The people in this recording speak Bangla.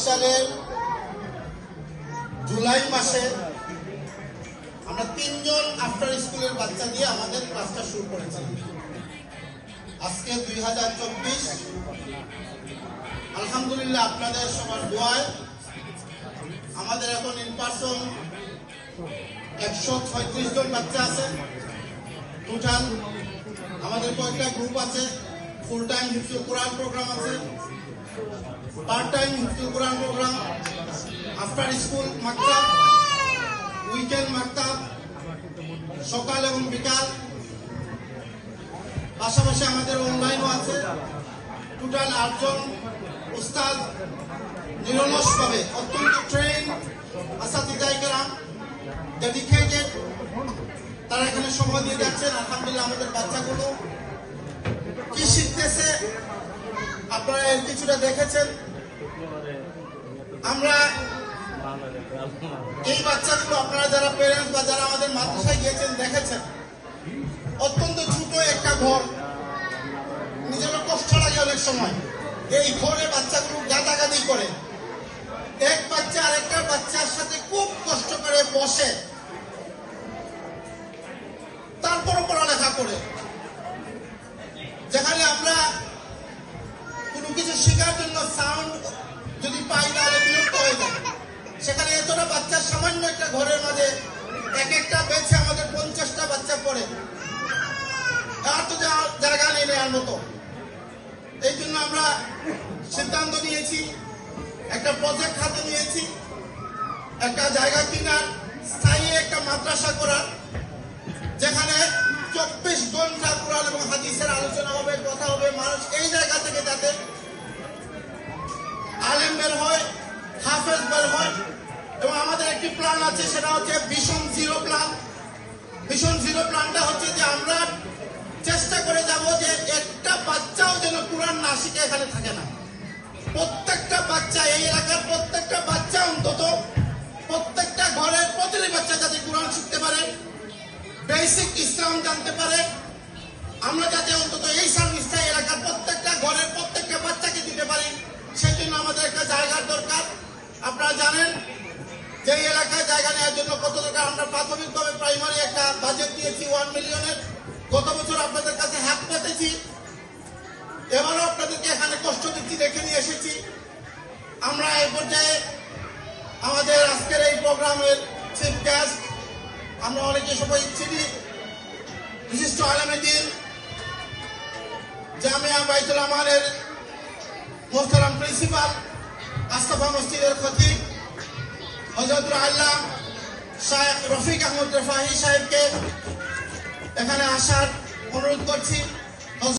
সালের জুলাই মাসে আমরা 3 জন আফটার স্কুলের বাচ্চা দিয়ে আমাদের ক্লাসটা শুরু করেছিলাম। আজকে 2024, আলহামদুলিল্লাহ আপনাদের সবার দোয়ায় আমাদের এখন ইন পারসন 136 জন বাচ্চা আছে। টোটাল আমাদের কয়েকটা গ্রুপ আছে, ফুল টাইম হিফজুল কোরআন প্রোগ্রাম আছে, পার্ট টাইম হিফজুল কোরআন প্রোগ্রাম, আফটার স্কুল মাকতাব, উইকেন্ড মাকতাব, সকাল এবং বিকাল, পাশাপাশি আমাদের অনলাইনও আছে। টোটাল 8 জন উস্তাদ নিরলসভাবে অত্যন্ত ট্রেন আসাতিজায়ে কেরাম ডেডিকেটেড, তারা এখানে সময় দিয়ে যাচ্ছেন। আলহামদুলিল্লাহ আমাদের বাচ্চাগুলো কি শিখতেছে আপনারা এর কিছুটা দেখেছেন। আমরা এই বাচ্চাগুলো আপনারা যারা প্যারেন্টস বা যারা আমাদের মাদ্রাসায় গিয়েছেন দেখেছেন, অত্যন্ত ছোট একটা ঘর, নিজেরও কষ্ট লাগে অনেক সময়। এই ঘরে বাচ্চাগুলো গাদাগাদি করে, এক বাচ্চা আরেকটা বাচ্চার সাথে খুব কষ্ট করে বসে, তারপরও পড়ালেখা করে। যেখানে আমরা কোনো কিছু শেখার জন্য সাউন্ড যদি পাই তাহলে বিরক্ত হয়ে যায়, সেখানে এতটা বাচ্চার সামান্য একটা ঘরের মাঝে এক একটা বেছে আমাদের 50টা বাচ্চা পড়ে, আর তো জায়গা নেই নেওয়ার মতো। এই জন্য আমরা সিদ্ধান্ত নিয়েছি, একটা প্রজেক্ট হাতে নিয়েছি, একটা জায়গা কিনার, স্থায়ী একটা মাদ্রাসা করার, যেখানে 24 ঘন্টা কোরআন এবং হাদিসের আলোচনা হবে, কথা হবে। মানুষ এই জায়গা থেকে যাতে আলেম বের হয়, হাফেজ বের হয়। এবং আমাদের একটি প্ল্যান আছে, সেটা হচ্ছে vision zero plan. Vision zero প্ল্যানটা হচ্ছে যে আমরা চেষ্টা করে যাব যে একটা বাচ্চাও যেন কোরআন না শিখে এখানে থাকে না। প্রত্যেকটা বাচ্চা, এই এলাকার প্রত্যেকটা বাচ্চা, অন্তত প্রত্যেকটা ঘরের প্রতিটি বাচ্চা যাতে কোরআন শিখতে পারে, বেসিক ইসলাম জানতে পারে। আমরা যাতে অন্তত এই সার্ভিসটা এলাকার প্রত্যেকটা ঘরের প্রত্যেকটা বাচ্চাকে দিতে পারি, সেই জন্য আমাদের একটা জায়গার দরকার। আপনারা জানেন যে এই এলাকায় জায়গা নেওয়ার জন্য কত দরকার। আমরা প্রাথমিকভাবে প্রাইমারি একটা বাজেট দিয়েছি 1 মিলিয়নের। গত বছর আপনাদের কাছে হাত পেতেছি, এবারও আপনাদেরকে এখানে কষ্ট দিচ্ছি, দেখে নিয়ে এসেছি। আমরা এই পর্যায়ে আমাদের আজকের এই প্রোগ্রামের চিফ গেস্ট, আমরা অনেকে সবাই চিনি, বিশিষ্ট আলেমে দ্বীন, জামিয়া বাইতুল আমানের মোহতারাম প্রিন্সিপাল, আস্তাফা মসজিদের খতিব হযরতুল আল্লাহ শায়েখ রফিক আহমদ রেফাহি সাহেবকে এখানে আসার অনুরোধ করছি।